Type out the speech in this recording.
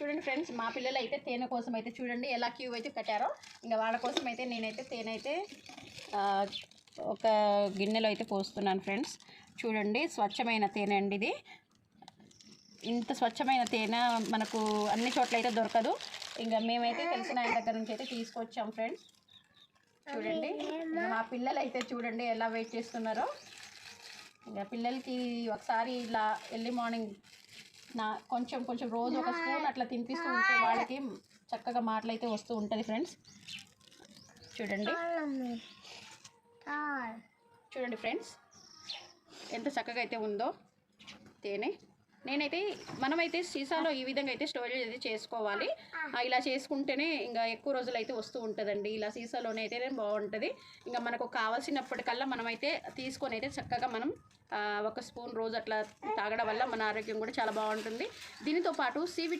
చూడండి ఫ్రెండ్స్, మా పిల్లలు అయితే తేనె కోసం అయితే చూడండి ఎలా క్యూ అయితే కట్టారో. ఇంకా వాళ్ళ కోసం అయితే నేనైతే తేనె అయితే ఒక గిన్నెలో అయితే పోస్తున్నాను ఫ్రెండ్స్. చూడండి, స్వచ్ఛమైన తేనె అండి ఇది. ఇంత స్వచ్ఛమైన తేనె మనకు అన్ని చోట్ల అయితే దొరకదు. ఇంకా మేమైతే తెలిసిన ఆయన దగ్గర నుంచి అయితే తీసుకొచ్చాం ఫ్రెండ్స్. చూడండి, మా పిల్లలు అయితే చూడండి ఎలా వెయిట్ చేస్తున్నారో. ఇంకా పిల్లలకి ఒకసారి ఇలా ఎర్లీ మార్నింగ్ కొంచెం రోజు ఒక స్పూన్ అట్లా తినిపిస్తూ ఉంటే వాళ్ళకి చక్కగా మాటలు అయితే వస్తూ ఉంటుంది ఫ్రెండ్స్. చూడండి చూడండి ఫ్రెండ్స్, ఎంత చక్కగా అయితే ఉందో తేనె. మనమైతే సీసాలో ఈ విధంగా అయితే స్టోరేజ్ అయితే చేసుకోవాలి. ఇలా చేసుకుంటేనే ఇంకా ఎక్కువ రోజులు అయితే వస్తూ ఉంటుందండి. ఇలా సీసాలోనే అయితేనే బాగుంటుంది. ఇంకా మనకు కావాల్సినప్పటికల్లా మనమైతే తీసుకొని అయితే చక్కగా మనం ఒక స్పూన్ రోజు అట్లా తాగడం వల్ల మన ఆరోగ్యం కూడా చాలా బాగుంటుంది. దీనితో పాటు సి విటమిన్